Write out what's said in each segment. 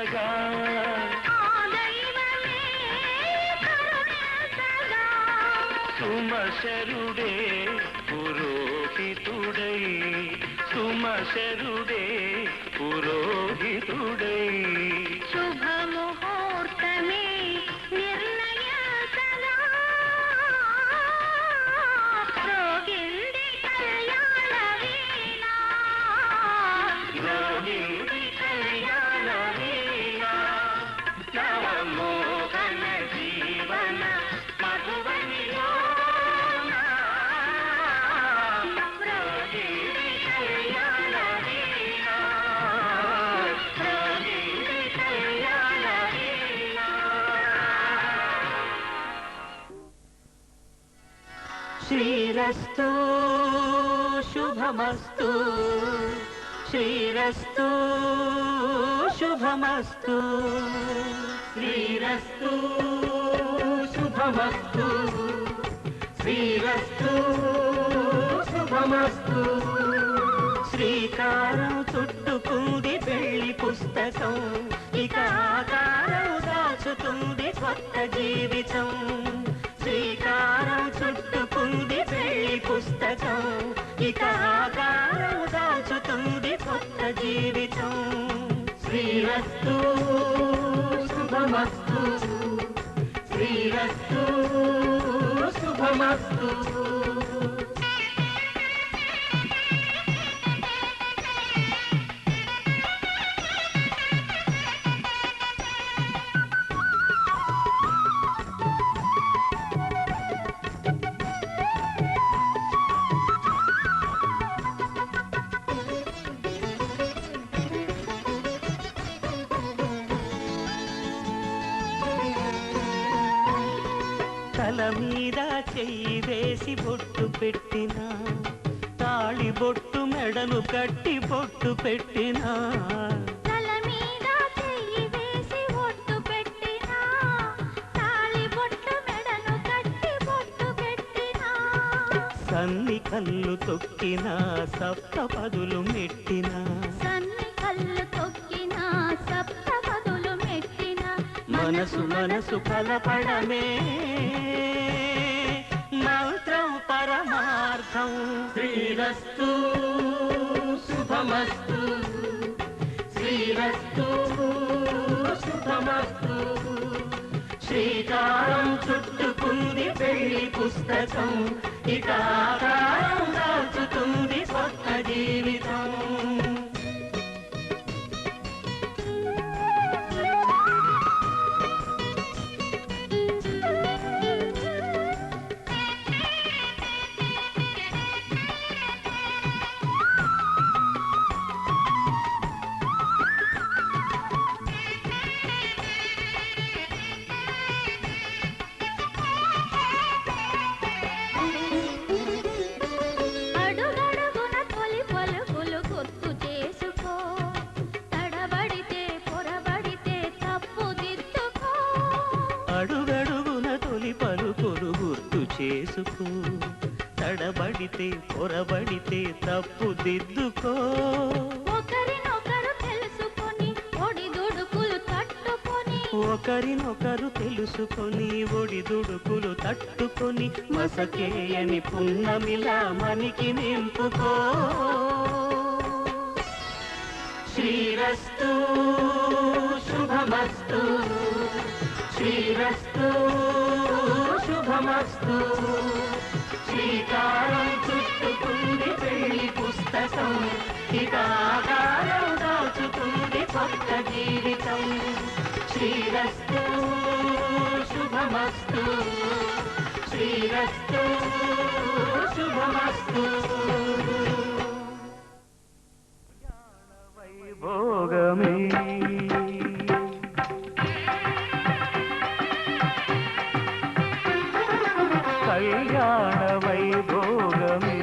కరుణించగా సుమశరుడే పురోహితుడై సుమశరుడే పురోహితుడై శుభముహూర్తమే నిర్ణయించగా రోగింది కళ్యాణ వీణ రోగింది కళ్యాణ వీణ నవమోహన జీవన మధువనిలో శ్రీరస్తు శుభమస్తు శ్రీరస్తు శుభమస్తు శ్రీరస్తు శుభమస్తు శ్రీరస్తు శుభమస్తు శ్రీకారం చుట్టుకుంది పెళ్లి పుస్తకం ఇక ఆకారం దాచుతుంది కొత్త జీవితం శ్రీకారం చుట్టుకుంది పెళ్లి పుస్తకం ఇక ఆకారం దాచుతుంది కొత్త జీవితం శ్రీరస్తు శుభమస్తు శ్రీరస్తు శుభమస్తు తల మీద చెయ్యి వేసి బొట్టు పెట్టినా తాళి బొట్టు మెడను కట్టి బొట్టు పెట్టినా తల మీద చెయ్యి వేసి బొట్టు పెట్టినా తాళి బొట్టు మెడను కట్టి బొట్టు పెట్టినా సన్ని కళ్ళు తొక్కినా సప్త పదులు మెట్టినా సన్ని కళ్ళు తొక్కినా సప్త పదులు మెట్టినా మనసు మనసు కలపడమే మంత్రం పరమార్థం శ్రీరస్తు శుభమస్తు శ్రీరస్తు శుభమస్తు శ్రీకారం చుట్టుకుంది పెళ్లి పుస్తకం ఇక ఆకారం దాచుతుంది కొత్త జీవితం చేసుకో తడబడితే పొరబడితే తప్పు దిద్దుకో ఒకరినొకరు తెలుసుకొని ఒడిదుడుకులు తట్టుకొని ఒకరినొకరు తెలుసుకొని ఒడిదుడుకులు తట్టుకొని మసకేయని పున్నమిలా మనికి నింపుకో శ్రీరస్తు శుభమస్తు శ్రీరస్తు శుభమస్తు శ్రీకారం చుట్టుకుంది పెళ్లి పుస్తకం ఇక ఆకారం దాచుకుంది కొత్త జీవితం శ్రీరస్తు శుభమస్తు శ్రీరస్తు శుభమస్తు వైభోగమే కళ్యాణ వైభోగమే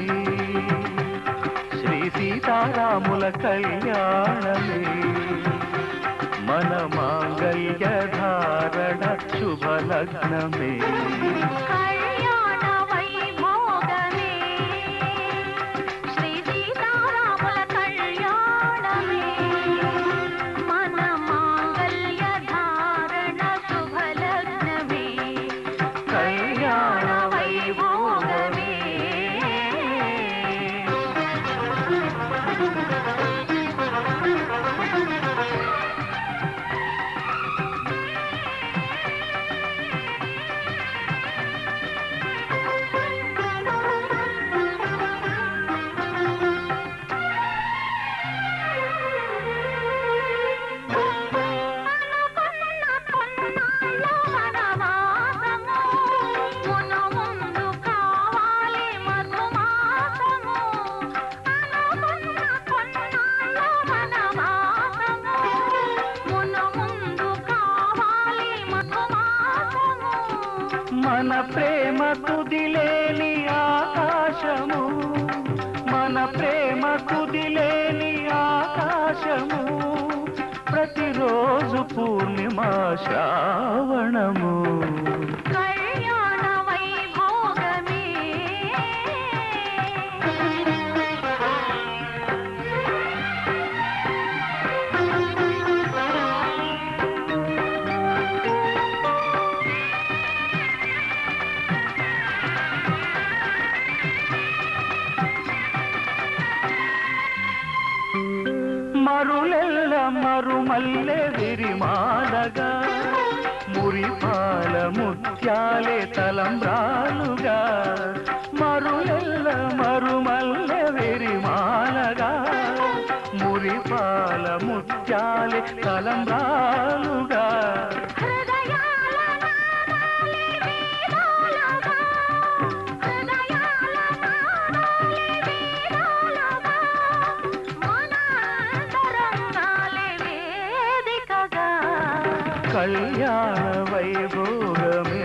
శ్రీ సీతారాముల కళ్యాణమే మన మాంగళ్య ధారణ శుభలగ్నమే కళ్యాణ వైభోగమే శ్రీ సీతారాముల కళ్యాణమే మన మాంగళ్య పూర్ణిమా శ్రావణము కళ్యాణ వైభోగమే మరులెల్ల మరుమల్లె విరిమాలగా మురిపాల ముత్యాలే తలంబ్రాలుగా మరులెల్ల మరుమల్లె విరిమాలగా మురిపాల ముత్యాలే తలంబ్రాలుగా హృదయాల నాదాలే వేదాలుగా హృదయాల నాదాలే వేదాలుగా మనంతరంగాలే వేదికగా కళ్యాణ వైభోగమే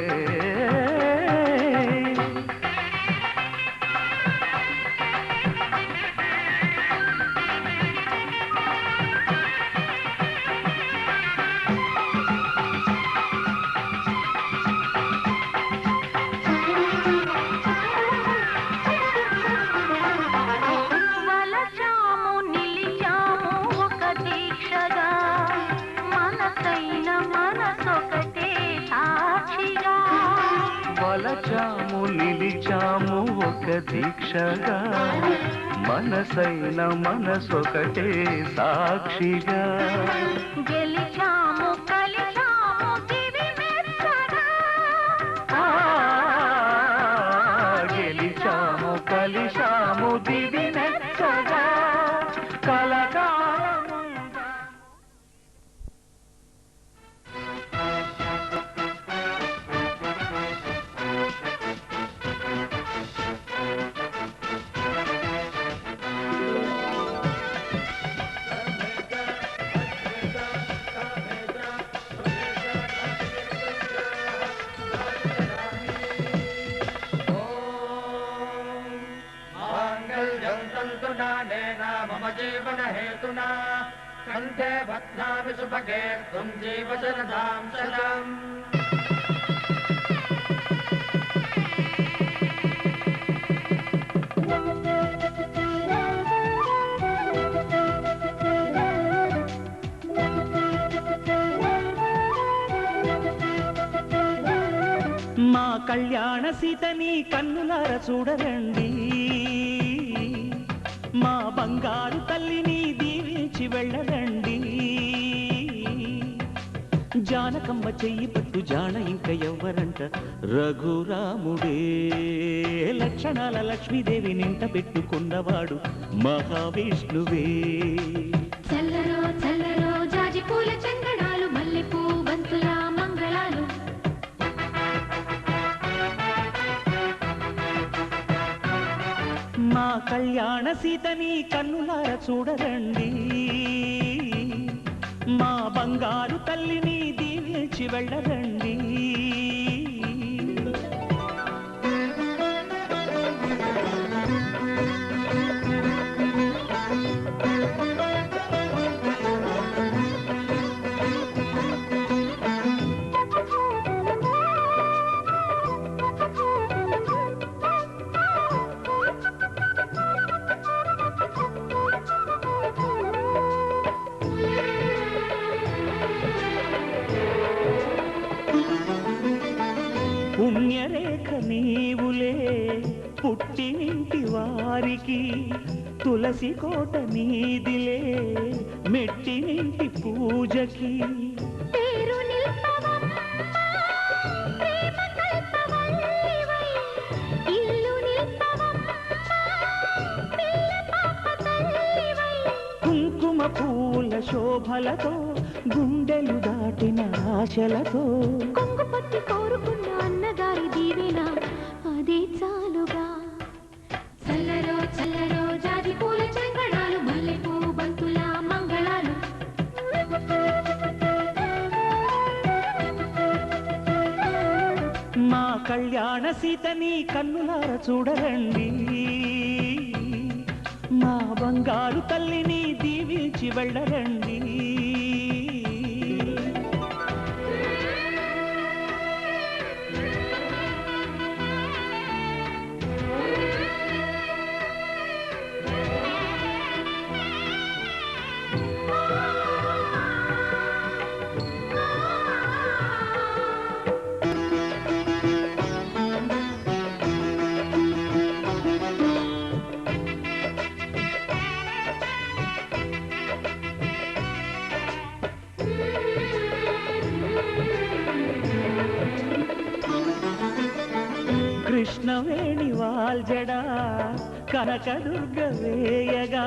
వలచాము నిలిచాము ఒక దీక్షగా మనసైన మనసొకటే సాక్షిగా వలచాము నిలిచాము ఒక దీక్షగా మనసైన మనసొకటే సాక్షిగా గెలిచాము కలిచాము దివి మెచ్చగా ఆ, గెలిచాము కలిశాము దివి నెచ్చగా కలకాలముందా माङ्गल्यं तन्तुनानेन मम जीवनहेतुना कण्ठे बध्नामि सुभगे त्वं जीव शरदां शरम् మా కళ్యాణ సీతని కన్నులార చూడరండి మా బంగారు తల్లిని దీవించి వెళ్ళరండి జానకమ్మ చెయ్యి పట్టు జాన ఇంక ఎవ్వరంట రఘురాముడే లక్షణాల లక్ష్మీదేవి నింట పెట్టుకున్నవాడు మహావిష్ణువే చల్లరో చల్లరో జాజి పూల చందనాలు మల్లెపూ బంతుల మంగళాలు మా కళ్యాణ సీతని కన్నులార చూడరండి మా బంగారు తల్లిని దీవించి వెళ్ళరండి పుణ్యరేఖ నీవులే పుట్టినింటి వారికి తులసి కోట నీదిలే మెట్టినింటి పూజకి పేరు నిల్పవమ్మ ప్రేమ కల్పవల్లివై ఇల్లు నిల్పవమ్మ పిల్ల పాప తల్లివై కుంకుమ పూల శోభలతో గుండెలు దాటిన ఆశలతో కొంగు పట్టి కోరుకున్న అన్నగారి దీవెన అదే చాలుగా చల్లరో చల్లరో జాజి పూల చంగడాలు మల్లెపూ బంతుల మంగళాలు మా కళ్యాణ సీతని కన్నులార చూడరండి మా బంగారు తల్లిని దీవించి వెళ్ళరండి కృష్ణవేణి వాల్జడా కనకదుర్గ వేయగా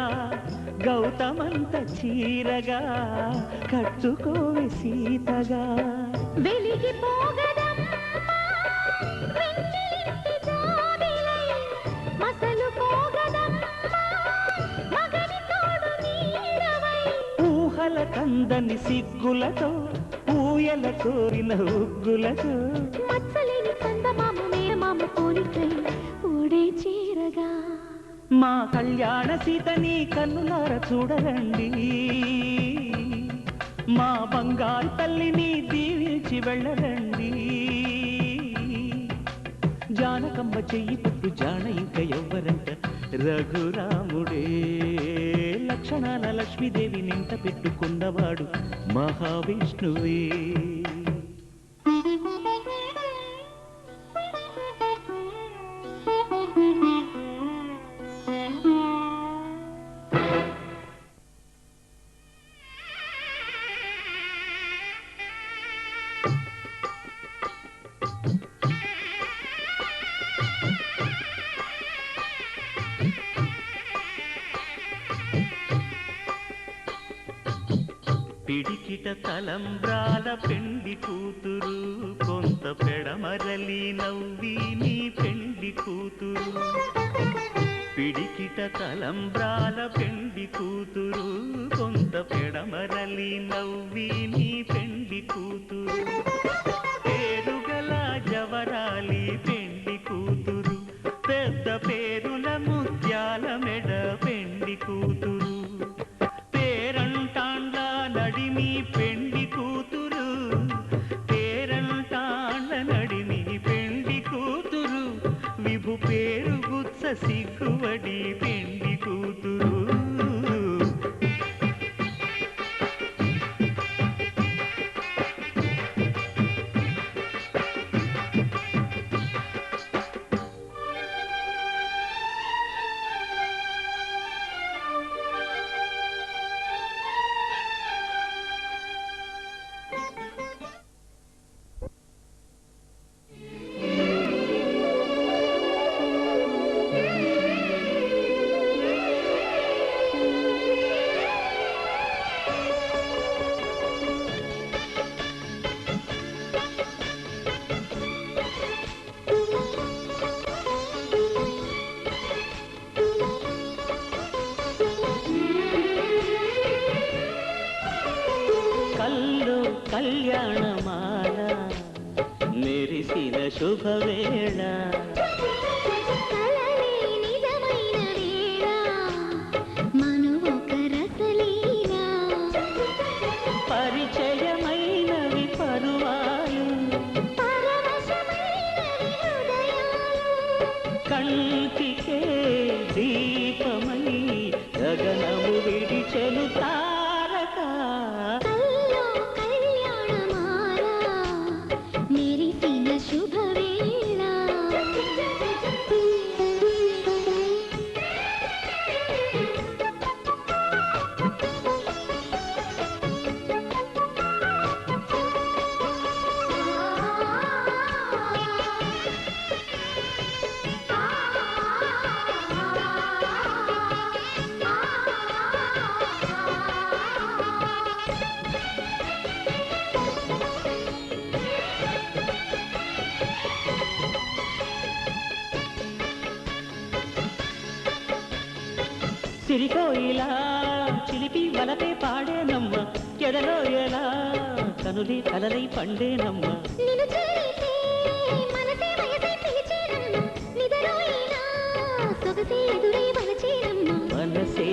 గౌతమంత చీరగా కట్టుకోవి సీతగా వెలిగిపోగదమ్మా వెన్నెలింటి జాబిలై మసలు పోగదమ్మా మగని తోడు నీడవై ఊహల కందని సిగ్గులతో ఊయల కోరిన ఉగ్గులతో మచ్చలేని చందమామ మేనమామ పోలికై ఊడే చీరగా మా కళ్యాణ సీతని కన్నులార చూడరండి మా బంగారు తల్లిని దీవించి వెళ్ళరండి జానకమ్మ చెయ్యి పుట్టు జాన ఇంక ఎవ్వరంట రఘురాముడే లక్షణాల లక్ష్మీదేవి నింట పెట్టుకున్నవాడు మహావిష్ణువే పిడికిట తలంబ్రాల పెండి కూతురు కొంత పెడమరలి నవ్వి నీ పెండి కూతురు పిడికిట తలంబ్రాల పెండి కూతురు కొంత పెడమరలి నవ్వి నీ పెండి కూతురు పేరుగల జవరాలి పెండి కూతురు పెద్ద పేరుల ముత్యాల మెడ పెండి కూతురు పేరంటాండ్ల నడిమి పెండి కూతురు పేరంటాండ్ల నడిమి పెండి కూతురు విభు పేరు గుత్స సిగ్గువడి పెండి కూతురు కల్లో కళ్యాణమాల మెరిసిన శుభవేళ కలలే నిజమైన వేళ మనువొక రసలీల పరిచయమైనవి పరువాలు పరవశమైనవి హృదయాలు కంటికే దీపమై గగనము విడిచెను తారక కల్లో కళ్యాణమాల మెరిసిన శుభవేళ సిరికోయిలా చిలిపి వలపే పాడేనమ్మ ఎడలో ఎలా కనులే కలలై పండేనమ్మ నిన్ను చూస్తే మనసే వయసే పిలిచేనమ్మ నిదరోయినా సొగసే ఎదురై వలచేనమ్మ మనసే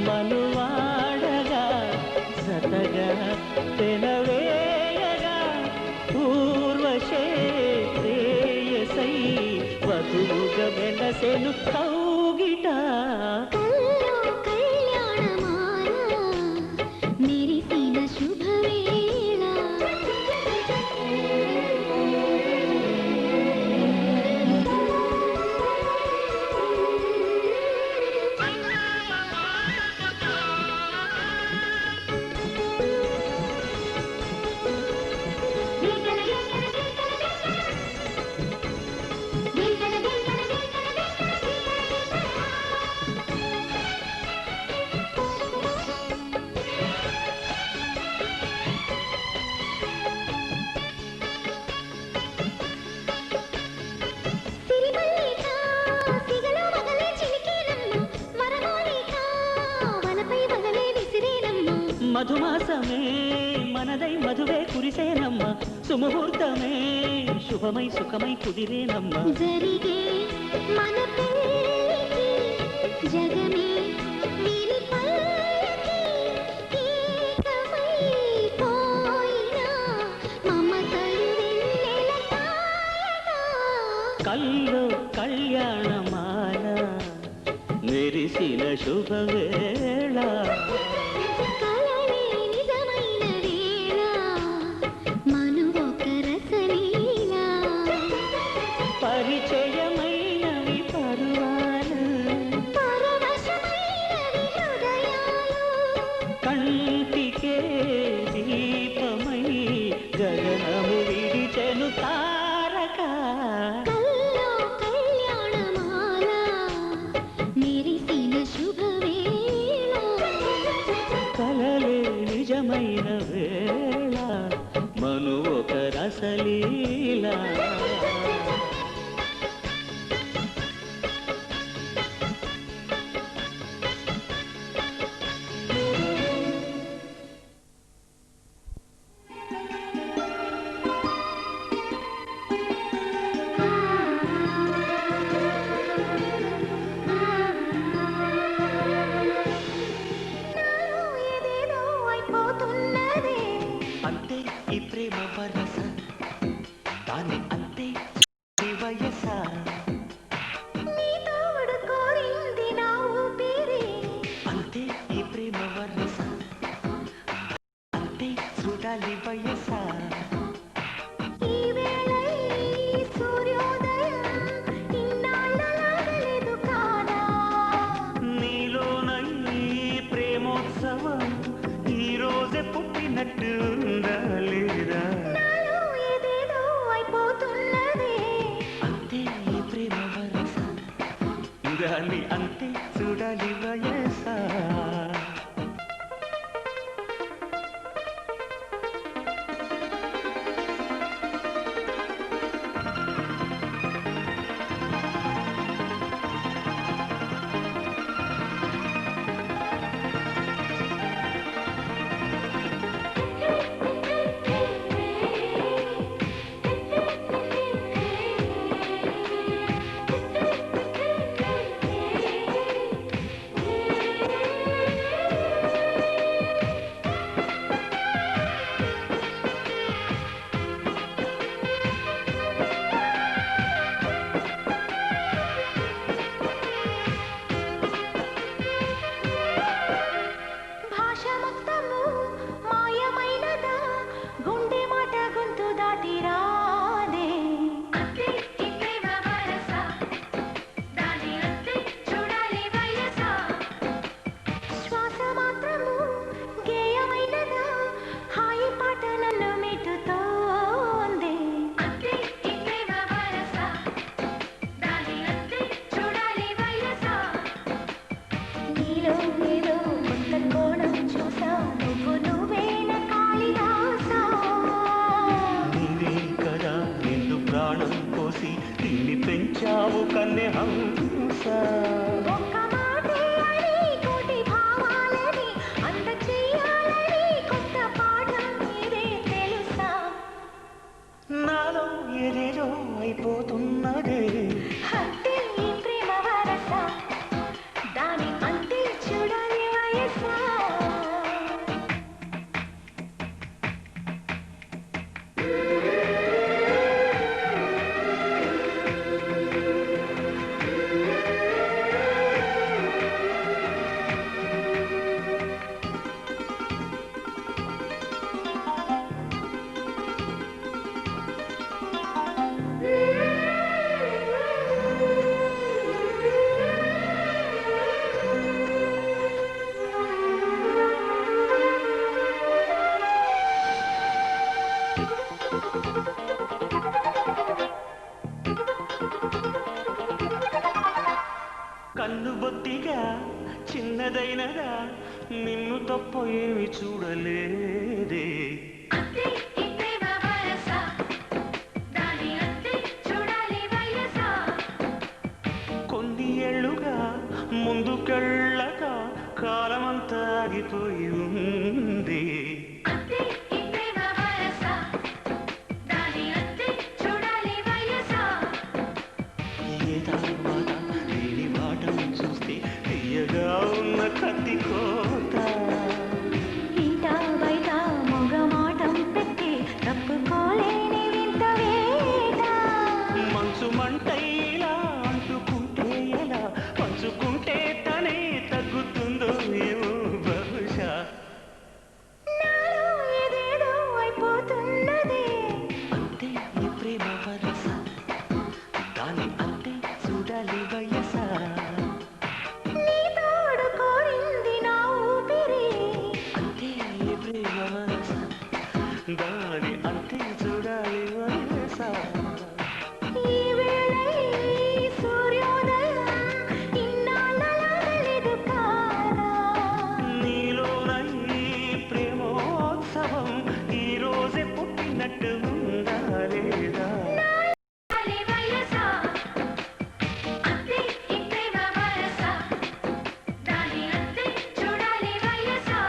మనువాడగా సతగా తెనవేయగా పూర్వశే ప్రేయసై వధువుగా వెనసెను కౌగిట కల్లో కళ్యాణమాల మెరిసిన శుభవేళ గిల్గల గిల్గల గిల్గల గిల్గల గిల్గల మధుమాసమే మనదై మధువే కురిసేనమ్మ సుముహూర్తమే శుభమై సుఖమై కుదిరేనమ్మ జరిగే మన పెళ్ళికి జగమే వీరి పల్లకి ఏకమైపోయినా మమతలు వెన్నెల తారగా కల్లో కళ్యాణమాల మెరిసిన శుభవేళ కలలే నిజమైన వేళ మనువొక రసలీల పరిచయమైనవి పరువాలు పరవశమైనవి హృదయాలు కంటికే దీపమై గగనము విడిచెను తారక కల్లో కళ్యాణమాల మెరిసిన శుభవేళ కలలే నిజమైన వేళ మను ఒక రసలీల నాలో ఏదేదో అయిపోతున్నదే అంతే ఈ ప్రేమ వరస దాని అంతే ఈ వయస నీ తోడు కోరింది నా ఊపిరి అంతే ఈ ప్రేమ వరస అంతే చూడాలి వయస ఈ వేళ ఈ సూర్యోదయం ఇన్నాళ్ళలాగలేదు కాదా నీలోన ఈ ప్రేమోత్సవం ఈ రోజే పుట్టినట్టు ఉండాలిరా నాలో ఏదేదో అయిపోతున్నదే అంతే ఈ ప్రేమ వరస దాన్ని అంతే చూడాలి వయస భాష మొత్తము మాయమైనదా గుండె మాట గొంతు దాటి రాదే అంతే ఈ ప్రేమ వరస దాని అంతే చూడాలి వయస శ్వాస మాత్రము గేయమైనదా హాయి పాట నన్ను మీటుతోంది అంతే ఈ ప్రేమ వరస దాని అంతే చూడాలి వయస నీలో ఏదో కొత్త కోణం చూసా నువ్వేన కాళిదాసా నీవే కదా నిన్ను ప్రాణం పోసి తిని పెంచావు కన్నె హంస ఒక్క మాటే అని కోటి భావాలని అంత చెయ్యాలని కొత్త పాఠం ఇదే తెలుసా నాలో ఏదేదో అయిపోతున్నదే అంతే ఈ ప్రేమ వరస దాని అంతే చూడాలి వయసా కన్ను బొత్తిగా చిన్నదైనదా నిన్ను తప్ప ఏమి చూడలేదే అంతే ఈ ప్రేమ వరస దాని అంతే చూడాలి వయసా కొన్ని ఏళ్ళుగా ముందుకెళ్ళగా కాలమంతా ఆగిపోయి ఉంది. అంతే ఈ ప్రేమ వరస దాని అంతే చూడాలి వయసా ఏ తర్వాత లేని మాటను చూస్తే తీయగా ఉన్న కత్తి కోత. ఇంట బయట మొగమాటం పెట్టి తప్పుకోలేని వింత వేట మనసు మంటైలా అంటుకుంటే ఎలా పంచుకుంటే తనే తగ్గుతుందో ఏమో బహుశా. నాలో ఏదేదో అయిపోతున్నది అంతే ఈ ప్రేమ వరస దాని అంతే చూడాలి వయసా. నీ తోడు కోరింది నా ఊపిరి అంతే ఈ ప్రేమ వరస దాని అంతే చూడాలి వయసా. ఈ వేళ ఈ సూర్యోదయం ఇన్నాళ్ళలా తెలీదు కాదా నీలోన ఈ ప్రేమోత్సవం ఈ రోజే పుట్టినట్టు ఉందా లేదా. చూడాలి వయసా అంతే ఈ ప్రేమ వరస దాని అంతే చూడాలి వయసా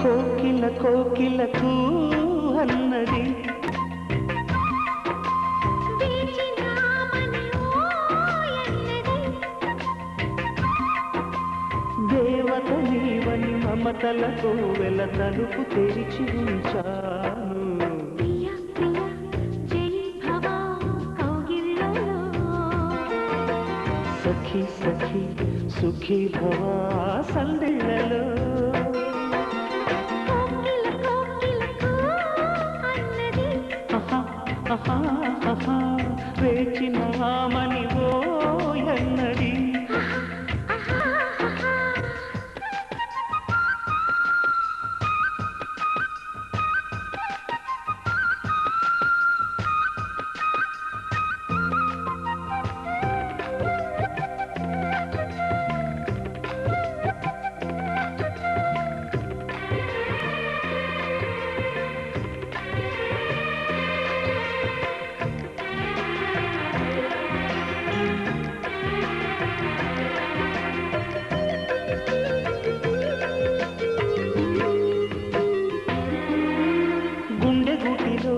కోకిల కోకిలకు అన్నది వీచినామని ఓయన్నది దేవత నీవని మమతలకు వెల తలుపు తెరిచి ఉంచాను. ప్రియ ప్రియ జై భవ కౌగిళ్ళలో సఖి సఖి సుఖీ భవ సందిళ్ళలో. కోకిల కోకిలకు అన్నది ఆహా, ఆహా, వేచినామని ఓయన్నది. గుండె గుటిలో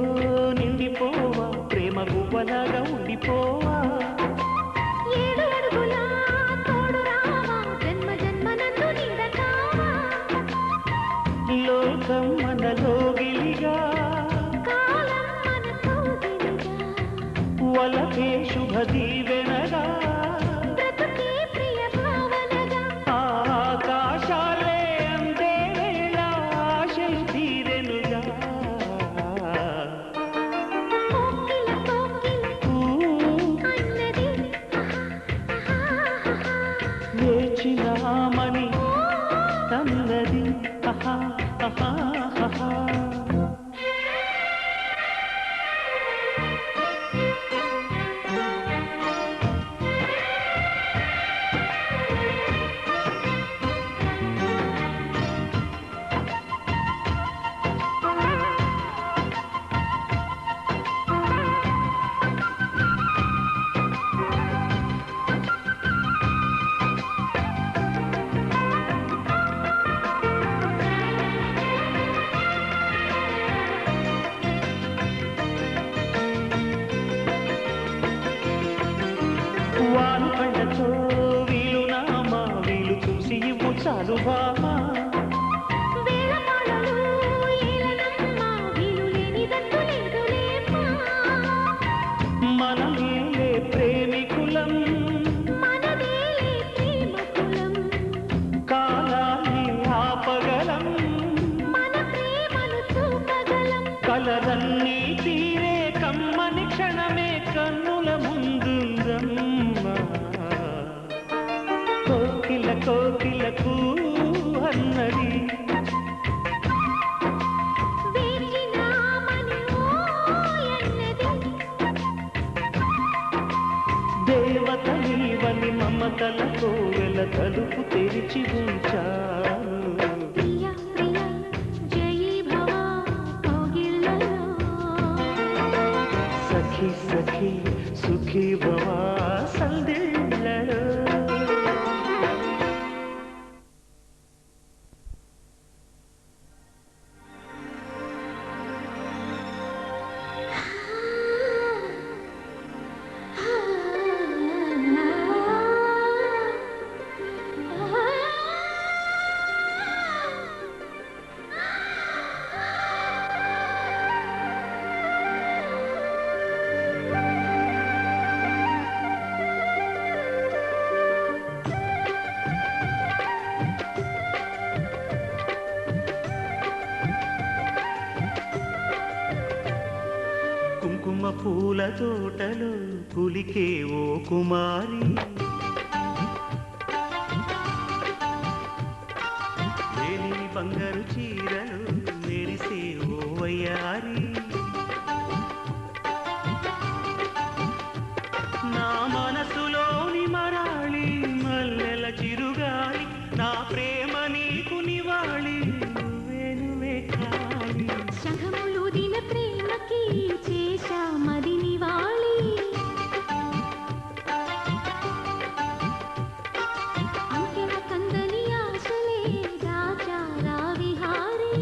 నిండిపోవా ప్రేమ గువ్వలాగా ఉండిపోవా. ఏడు అడుగుల తోడు రావా జన్మ జన్మ నన్ను నిందకావా లోకం మనలోగిలిగా కాలం మనతో గిలిగా వలకే శుభ దీవెనగా బ్రతుకే ప్రియ భావనగా ఆకాశాలే అందే వేళ ఆశలు తీరెనుగా. కోకిల కోకిల అన్నది వేచినామని తన్నది. ఆహా, ఆహా, ఆహా. వాను కళ్ళతో వీలు నామా వీలు చూసి ఇవ్వు చాలు బామా. వేళపాడలు ఏలనమ్మ వీలు లేనిదంటూ లేదులేమ్మా మనమేలే ప్రేమికులం మనదేలే ప్రేమ కులం కాలాన్ని ఆపగలం మన ప్రేమను చూపగలం కలలన్నీ తీరే కమ్మని క్షణమే కన్నుల ముందుందమ్మా. దేవత నీవని మమతల కోవెల తలుపు తెరిచి ఉంచాను. ప్రియా ప్రియా జయీ భవ కోగిళ్ళలో సఖి సఖి సుఖీ భవ సందిళ్ళలో. కుంకుమ పూల తోటలో కులికే ఓ కుమారి, వేలి బంగారు చీరలు మెరిసే ఓ వయ్యారి. నా మనసులోని మరాళి మల్లెల చిరుగాలి, నా ప్రేమ నీకు నివాళి, నువ్వే నువ్వే కాలి. శంఖములుదిన ప్రేమకి చేశా మది నివాళి, అంకెల కందని ఆశలే రాజారా విహారీ.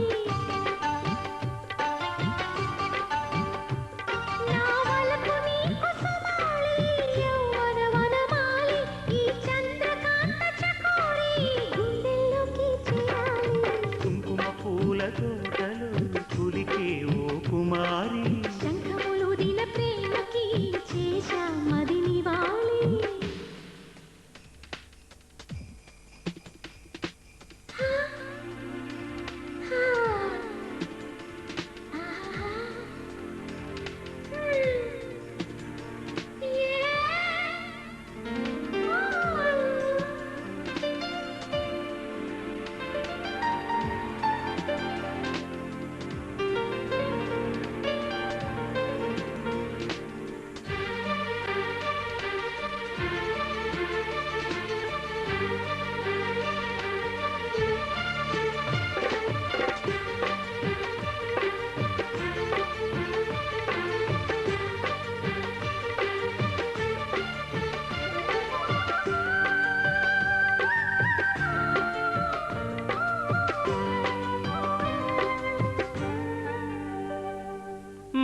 నా వలపు నీకు సుమాలి, యౌవన వనమాలి, ఈ చంద్రకాంత చకోరి గుండెల్లోకి చేరాలి. కుంకుమ పూల తోటలో కులికే ఓ కుమారి, శంఖములుదిన ప్రేమకి చేశా మది నివాళి.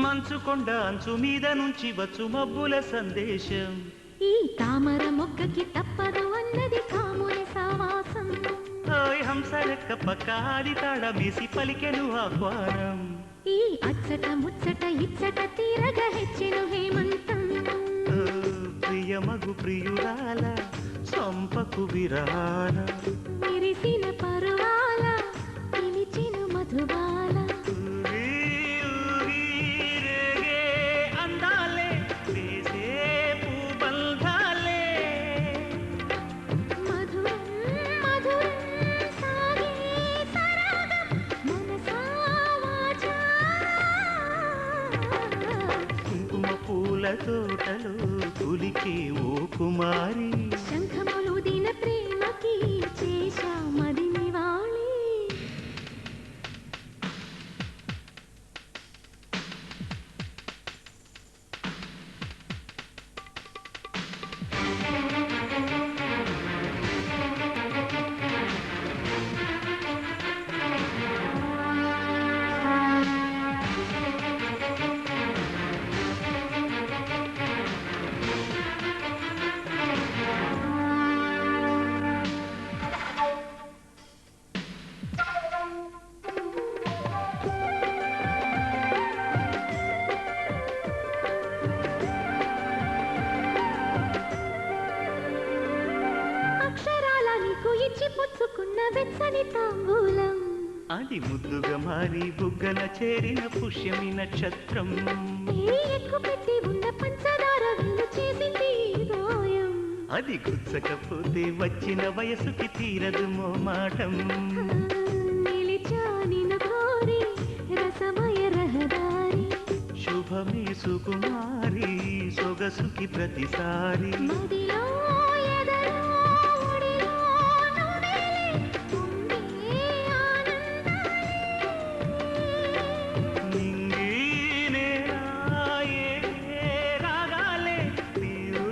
మంచు కొండ అంచు మీద నుంచి వచ్చు మబ్బుల సందేశం, ఈ తామర మొగ్గకి తప్పదు అన్నది కాముని సావాసం. ఓయ్ హంసరెక్క పక్కాది తాడ మీసి పలికెను ఆహ్వానం. ఈ అచ్చట ముచ్చట ఇచ్చట తీరగ హెచ్చెను హేమంతం. ఓ ప్రియమగు ప్రియురాల సంపకు విరాల, విరిసిన పరువాల పిలిచిన మధుబాల. ఊగి ఊగి రేగే అందాలే వేసే పూబంధాలే. మధురం మధురం సాగే సరాగం మనసా వాచా. కుంకుమ పూల తోటలో కులికే ఓ కుమారి, శంఖములుదిన ప్రేమకి చేశా మది నివాళి. అక్షరాల నీకు ఇచ్చి పుచ్చుకున్న వెచ్చని తాంబూలం, అది ముద్దుగా మారి బుగ్గన చేరిన పుష్యమి నక్షత్రం. ఏ ఎక్కు పెట్టి ఉన్న పంచదార విల్లు చేసింది ఈ గాయం. అది గుచ్చకపోతే వచ్చిన వయసుకి తీరదు మోమాటం. నిలిచా నిన్ను కోరి రసమయ రహదారి, శుభ శుభమే సుకుమారి సొగసుకి ప్రతిసారి మదిలో ఎదలో ఒడిలో నువ్వే ఉండే నింగి నేరాయే రాగాలే నీవు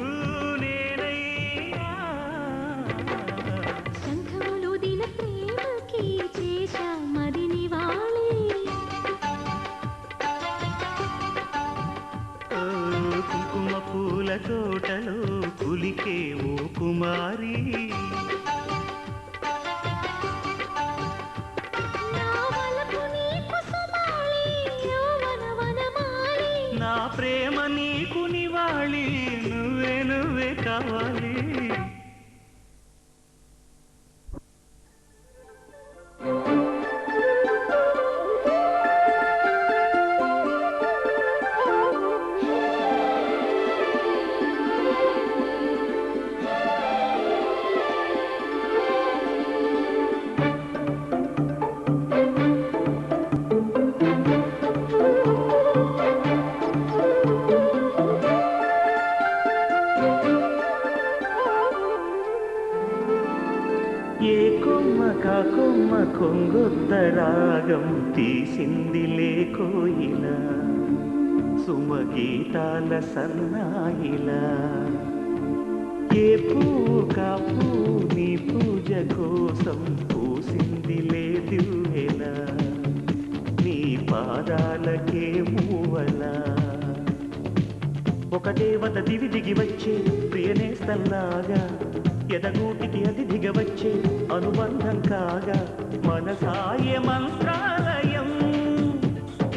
నేనయ్యా శంఖములు దిన ప్రేమకి చేశా మదిని వాలి కుంకుమ పూల తోటలో కులికే ఓ కుమారి నా వలపు నీకు సుమాలి యౌవన వనమాలి నా ప్రేమ నీకు నివాళి నువ్వే నువ్వే కావాలి ఏ కొమ్మ కాకొమ్మ కొంగొద్ద రాగం తీసిందిలే కోయిల సుమగీతాల సన్నాయిల ఏ పువ్వు కాపు నీ పూజ కోసం పూసిందిలే దివ్వెల నీ పాదాలకే మూవల ఒక దేవత దివి దిగి వచ్చే ప్రియనేస్తల్లాగా ఎదగూటికి అది దిగవచ్చే అనుబంధం కాగా మనసాయ మంత్రాలయం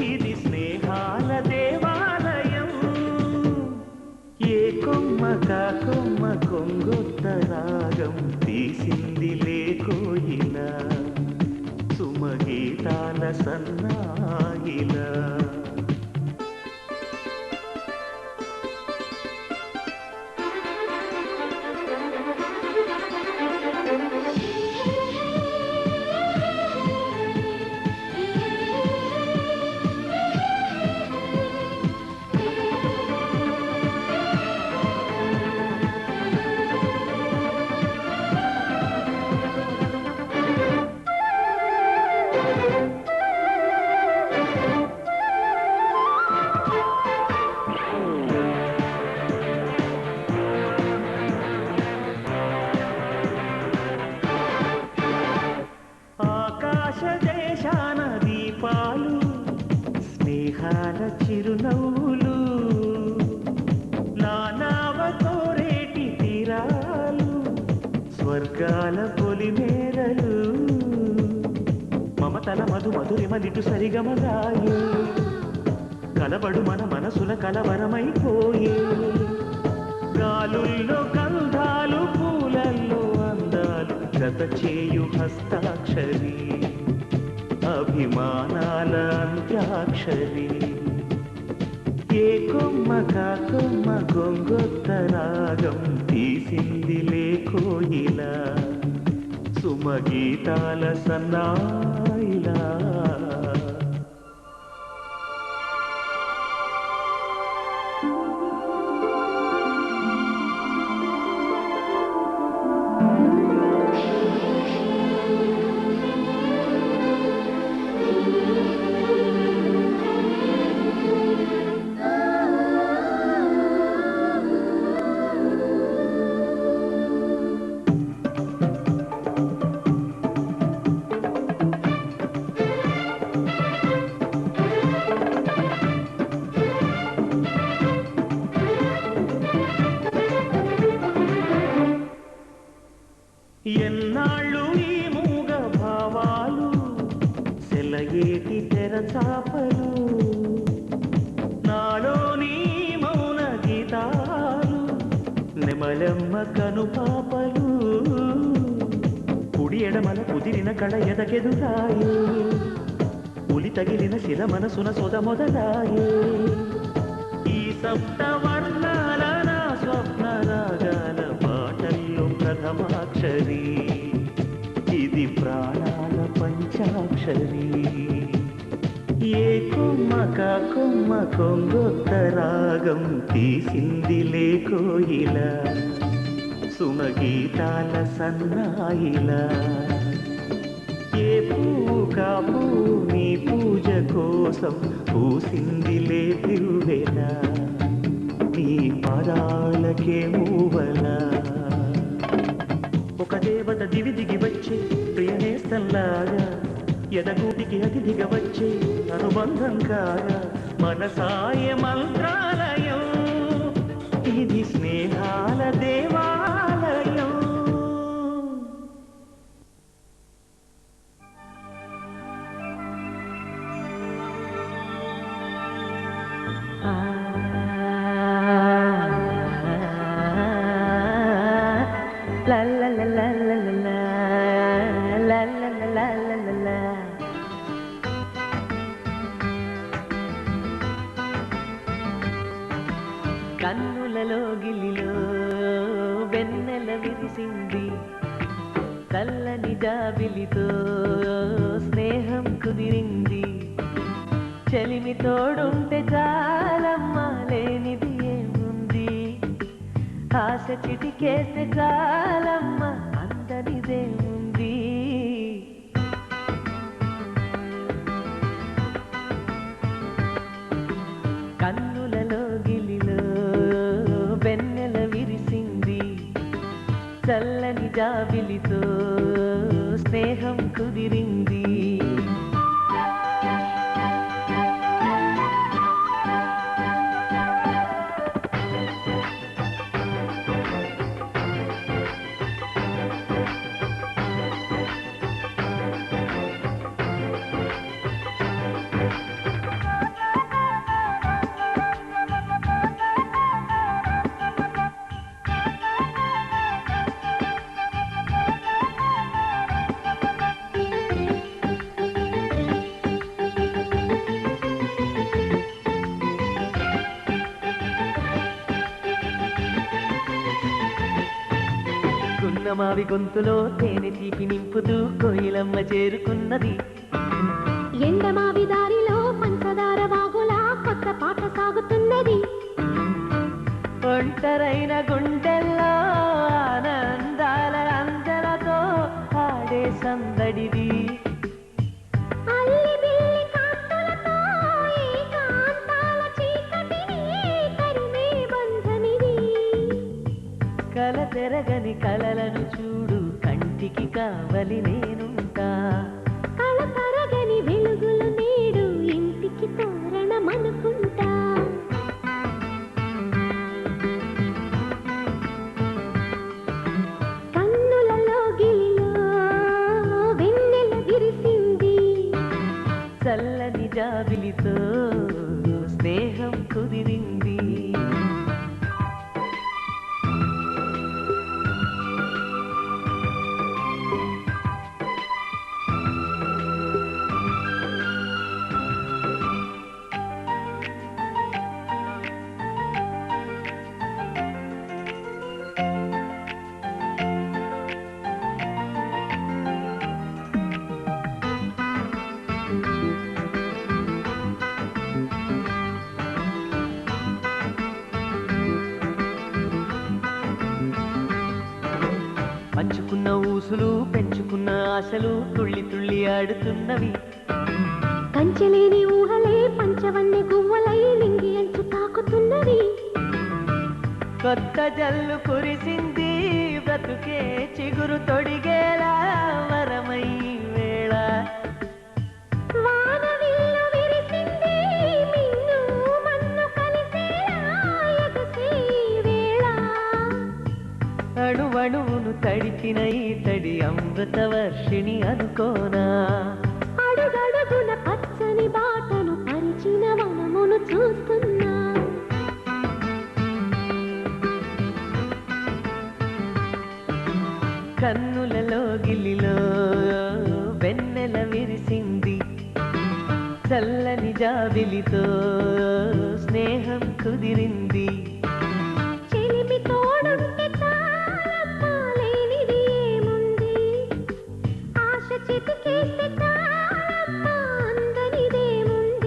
ఇది స్నేహాల దేవాలయం ఏ కొమ్మ కాకొమ్మ కొంగొత్త రాగం తీసిందిలే కోయిల సుమగీతాల సన్నాయిల ఆకాశ దేశాన దీపాలు స్నేహాల చిరునవ్వులు నానావ కోరేటి తీరాలు స్వర్గాల పొలిమేరలు మమతల మధు మధురిమలిటు సరిగమగాయే కలబడు మన మనసుల కలవరమైపోయే గాలుల్లో గంధాలు పూలల్లో అందాలు జత చేయు హస్తాక్షరి అభిమానాల అంత్యాక్షరి ఏ కొమ్మ కాకొమ్మ గొంగొత్త రాగం తీసిందిలే కోయిల సుమగీతాల సన్నాయిలా ఎన్నాళ్ళు ఈ మూగ భావాలు సెలయేటి తెరచాపలు నాలోని మౌన గీతాలు నెమలమ్మ కనుపాపలు కుడి ఎడమల కుదిరిన కళ ఎదకెదురాయే ఉలి తగిలిన శిల మనసున సొద మొదలాయే ఈ సప్త వర్ణాల నా స్వప్న రాగాల పాటల్లో ప్రథమాక్షరి ఇది ప్రాణాల పంచాక్షరి ఏ కొమ్మక కొమ్మ కొంగొత్త రాగం తీసిందిలే కోయిల సుమగీతాల సన్నాయిలా ఏ పూకా నీ పూజ కోసం పూసిందిలే తిరువెల నీ పాదాలకే మూవలా ఒక దేవత దివి దిగి వచ్చే ప్రియనేస్తంలాగా ఎదగూటికి అతిథిగా వచ్చే అనుబంధం కాగా మనసాయ మంత్రాలయం ఇది స్నేహాల దేవాలయం. La la la la la la la la la la la la la. కన్నులలో గిల్లిలో వెన్నెల విరిసింది చల్లని జాబిలితో స్నేహం కుదిరింది చెలిమి తోడుంటే చాలమ్మ లేనిది ఏముంది ఆశ చిటికేస్తే చాలమ్మ అందనిదేముంది కన్నులలో గిలిలో వెన్నెల విరిసింది చల్లని జాబిలితో స్నేహం కుదిరింది మావి గొంతులో తేనె తీపి నింపుతూ కోయిలమ్మ చేరుకున్నది ఎండమావి దారిలో పంచదార వాగులా కొత్త పాట సాగుతున్నది ఒంటరైన గుండెల్లో ఆనందాల అందలతో ఆడే సందడిది కల తెరగని కలలను చూడు కంటికి కావలి నేనుంటా కల తరగని వెలుగులు నేడు ఇంటికి తోరణమనుకుంటా కన్నులలో గిలిలో వెన్నెల విరిసింది చల్లని జాబిలితో స్నేహం కుదిరింది పంచుకున్న ఊసులు పెంచుకున్న ఆశలు తుళ్ళి తుళ్ళి ఆడుతున్నవి కంచెలేని ఊహలే పంచవన్నె గువ్వలై లింగి అంచు తాకుతున్నవి కొత్త జల్లు కురిసింది బ్రతుకే చిగురు తొడిగేలా వరమై వేళ వానవిల్లు విరిసింది మిన్ను మన్ను కలిసేలా ఎగసే వేళ అణువణువును తడిపిన ఈ తడి అమృత వర్షిణి అనుకోనా అడుగడుగున పచ్చని బాటను పరిచిన వనమును చూస్తున్నా కన్నులలో గిలిలో వెన్నెల విరిసింది చల్లని జాబిలితో స్నేహం కుదిరింది చెలిమి తోడుంటే చాలమ్మా లేనిది ఏముంది ఆశ చితికేస్తే చాలమ్మా అందనిదేముంది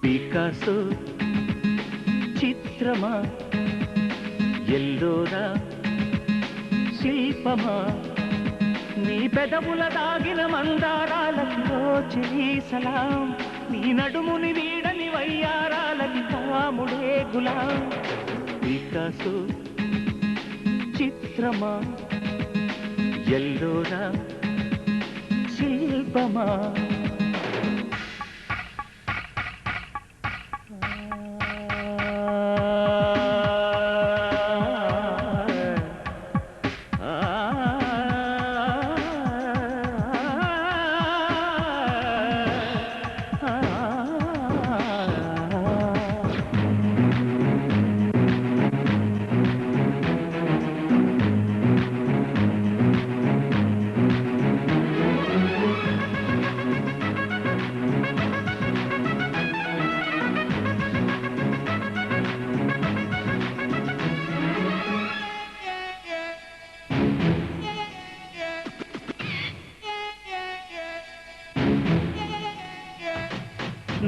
పికాసో చిత్రమా ఎల్లోరా శిల్పమా నీ పెదవుల దాగిన మందారాలతో చెలి సలాం నీ నడుముని వీడని వయ్యారాలకి కాముడే గులాం పికాసో చిత్రమా ఎల్లోరా శిల్పమా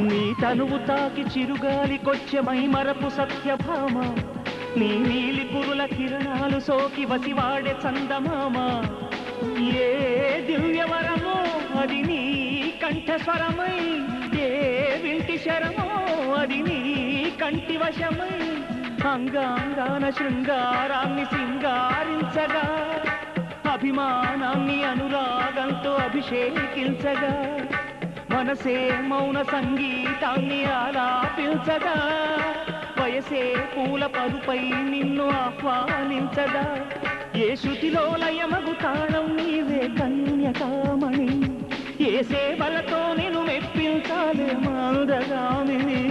నీ తనువు తాకి చిరుగాలికొచ్చే మైమరపు సత్యభామ నీ నీలి కురుల కిరణాలు సోకి వసివాడే చందమామ ఏ దివ్యవరమో అది నీ కంఠస్వరమై ఏ వింటి శరమో అది నీ కంటి వశమై అంగాంగాన శృంగారాన్ని సింగారించగా అభిమానాన్ని అనురాగంతో అభిషేకించగా మనసే మౌన సంగీతాన్ని ఆలాపించగా వయసే పూల పరుపై నిన్ను ఆహ్వానించగా ఏ శృతిలో లయమగు తాళం నీవే కన్యకామణి ఏ సేవలతో నిన్ను మెప్పించాలే మందగామిని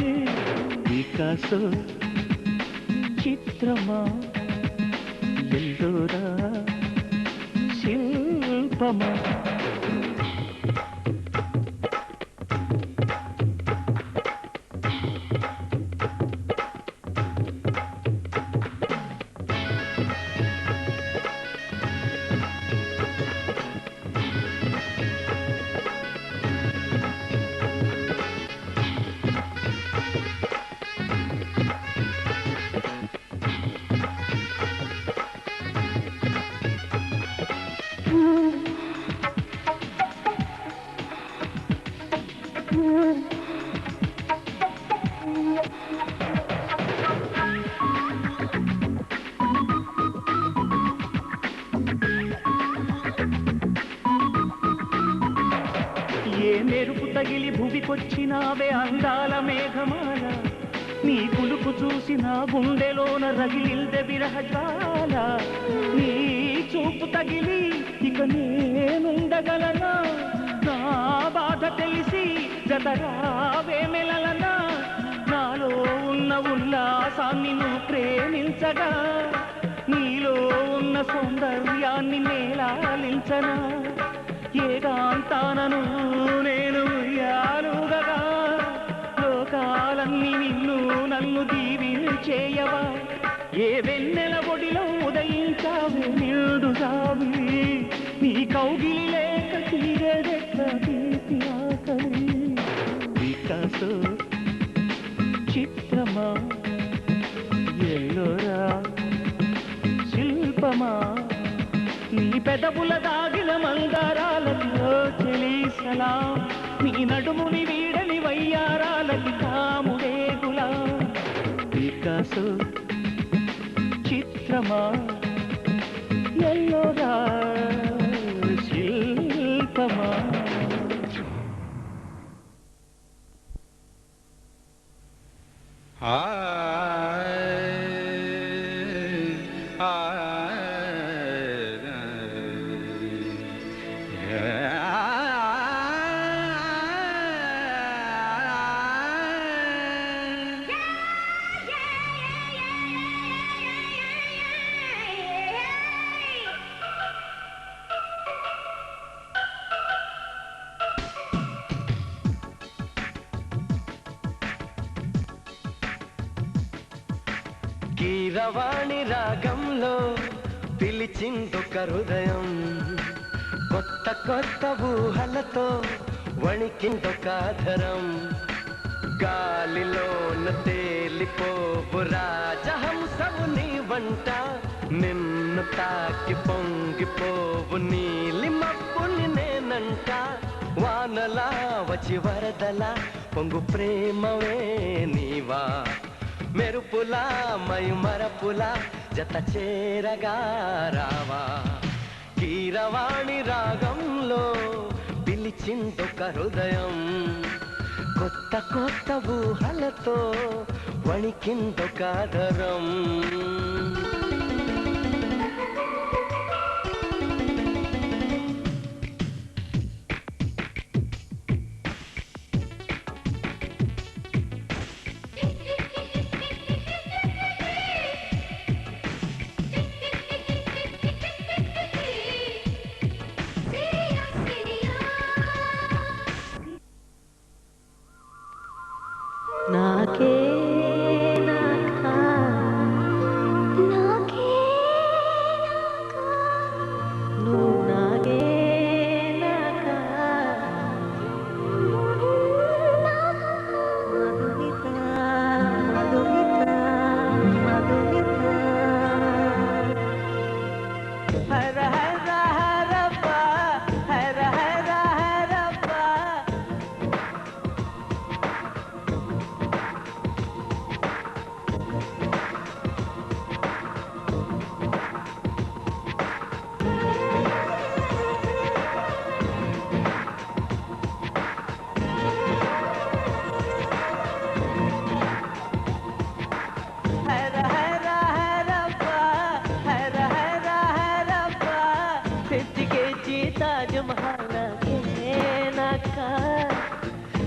పికాసో చిత్రమా ఎల్లోరా శిల్పమా ఏ మెరుపు తగిలి భువికొచ్చినావే అందాల మేఘమాల నీ కులుపు చూసి నా గుండెలోన రగిలిందె విరహజాల నీ చూపు తగిలి ఇక నేనుండగలనా నా బాధ తెలిసి జతరావే మెలలనా నాలో ఉన్న ఉల్లాసాన్ని నువ్వు ప్రేమించగా నీలో ఉన్న సౌందర్యాన్ని నేలాలించనా ఏకాంతానను నేను యాలుగగా లోకాలన్నీ నిన్ను నన్ను దీవించేయవా ఏ వెన్నెల ఒడిలో ఉదయించావే నిండుగావి నీ కౌగిలి లేక తీరేదెక్క తీపి ఆకలి పికాసో చిత్రమా ఎల్లోరా శిల్పమా నీ పెదవుల దాగిన మందారాలతో చెలి సలాం నీ నడుముని వీడని వయ్యారాలకి కాముడే గులాం పికాసో చిత్రమా ఎల్లోరా శిల్పమా కీరవాణి రాగంలో పిలిచిందొక హృదయం కొత్త కొత్త ఊహలతో వణికిందొక ఆధరం గాలిలోన తేలిపోవు రాజహంసవు నీ వంట నిన్ను తాకి పొంగిపోవు నీలి మబ్బుని నేనంట వానలా వచ్చి వరదలా పొంగు ప్రేమవే నీవా మెరుపులా మైమరపులా జత చేరగా రావా కీరవాణి రాగంలో పిలిచిందొక హృదయం కొత్త కొత్త ఊహలతో వణికిందొక ఆదరం నాకే నాకా నాకే నాకా నువ్వు నాకే నాకా మధుమిత మధుమిత మధుమిత హర హర హరప్ప హర హర హరప్ప హర హర హరప్ప హర హర హరప్ప 50 kg తాజ్ మహల్ నాకే నాకా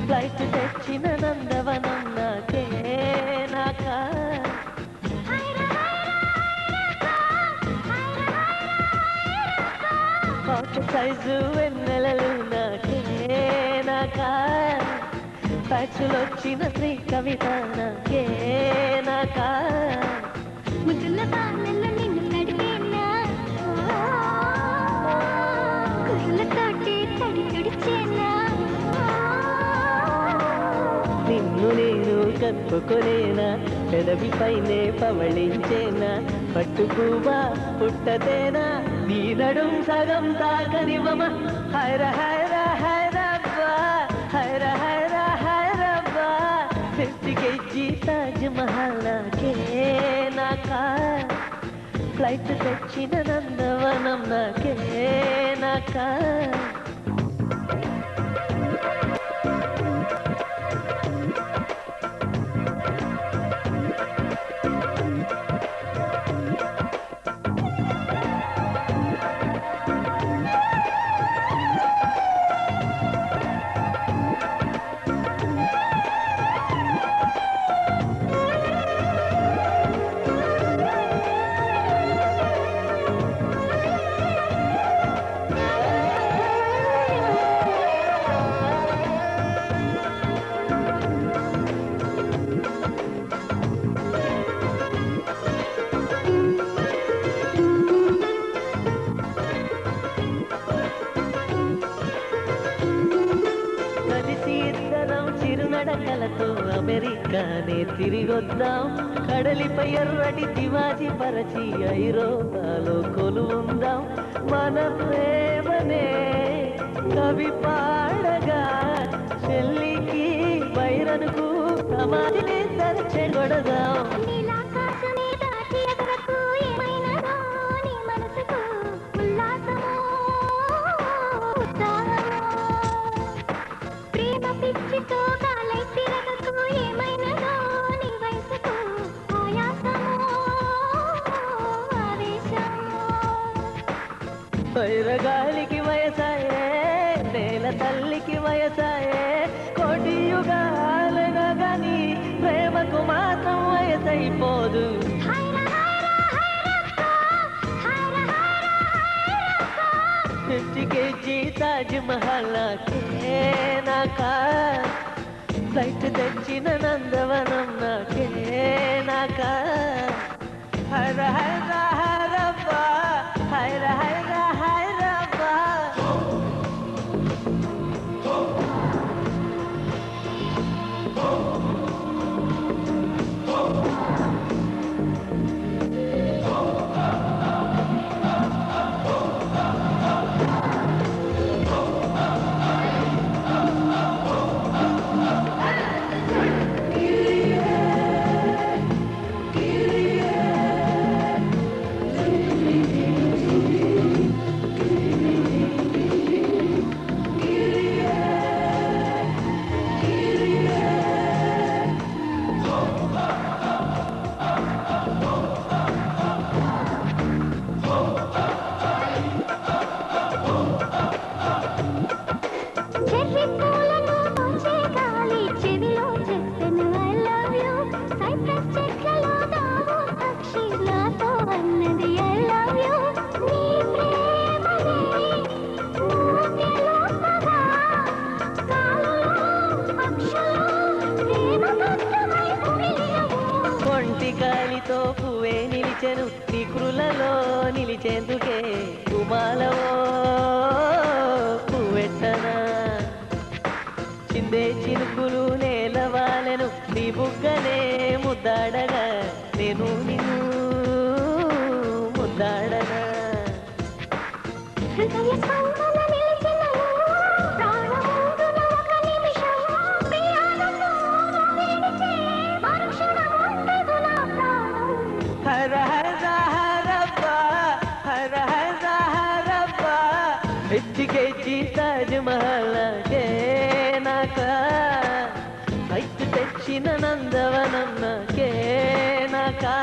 ఫ్లైట్ తెచ్చిన నందవనం నాకే నాకా పాట సైజు వెన్నెలలు నాకే నాకా ఫ్యాక్సులొచ్చిన శ్రీ కవిత నాకే నాకా ముద్దుల బాణల్లో నిన్ను నడిపేనా కుర్రలతోటి తడి తుడిచేనా నిన్ను నేను కప్పుకొనేనా పెదవిపైనే పవళించేనా పట్టుకువా పుట్టతేనా నీ నడుం సగం తాకనివమ హర హర హరబ్బా హర హర హరబ్బా 50 kg తాజ్ మహల్ నాకే నాకా ఫ్లైట్ తెచ్చిన నందవనం నాకే నాకా కలిసి ఇద్దరం చిరునడకలతో అమెరికానే తిరిగొద్దాం కడలిపై ఎర్రటి తివాజీ పరచి ఐరోపాలో కొలువుందాం మన ప్రేమనే కవి పాడగా చెల్లికి వైరనుకు సమాధిని చెడదాం నీలాకాశమే దాటి ఎగరకు ఏమైనదో నీ మనసుకు ఉల్లాసమో ఉత్సాహమో ప్రేమ పిచ్చితో కాలై తిరగకు ఏమైనదో నీ వయసుకు ఆయాసమో ఆవేశమో వైరగాలికి వయసాయే నేల తల్లికి వయసాయే కోటి యుగాలుగా గాని ప్రేమకు మాత్రం వయసైపోదు హైర హైర హైరప్ప హైర హైర హైరప్ప 50 kg తాజ్ మహల్ నాకే నాకా ఫ్లైట్ తెచ్చిన నందవనం నాకే నాకా హర హర హరప్ప హర హర హరప్ప గాలితో పువ్వే నిలిచెను నీ కురులలో నిలిచేందుకే కుమాలవో పువ్వెట్టనా చిందే చినుకులు నేలవాలెను నీ బుగ్గనే ముద్దాడగా నేను నిన్ను ముద్దాడనా హృదయ స్పందన నిలిచినను ప్రాణముందున ఒక నిమిషం ప్రియాలతో విడిచే మరుక్షణముండదు నా ప్రాణం హర హర హరబ్బా హర హర హరబ్బా ఎచ్చికెచ్చి తాజ్ మహల్ కే నాకా ఐదు తెచ్చిన నందవనం కే నాకా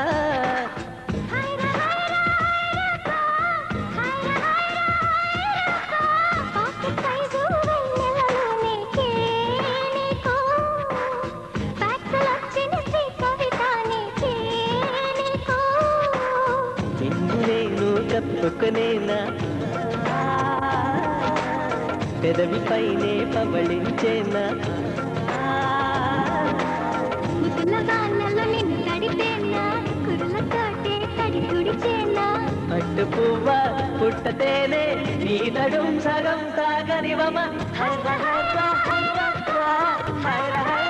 నిన్ను కప్పుకునేనా పెదవి పైనే పవళించేనా పట్టు పువ్వ పుట్టతేనే నీ నడుం సగం తాగనివమ హర హర హర హర హర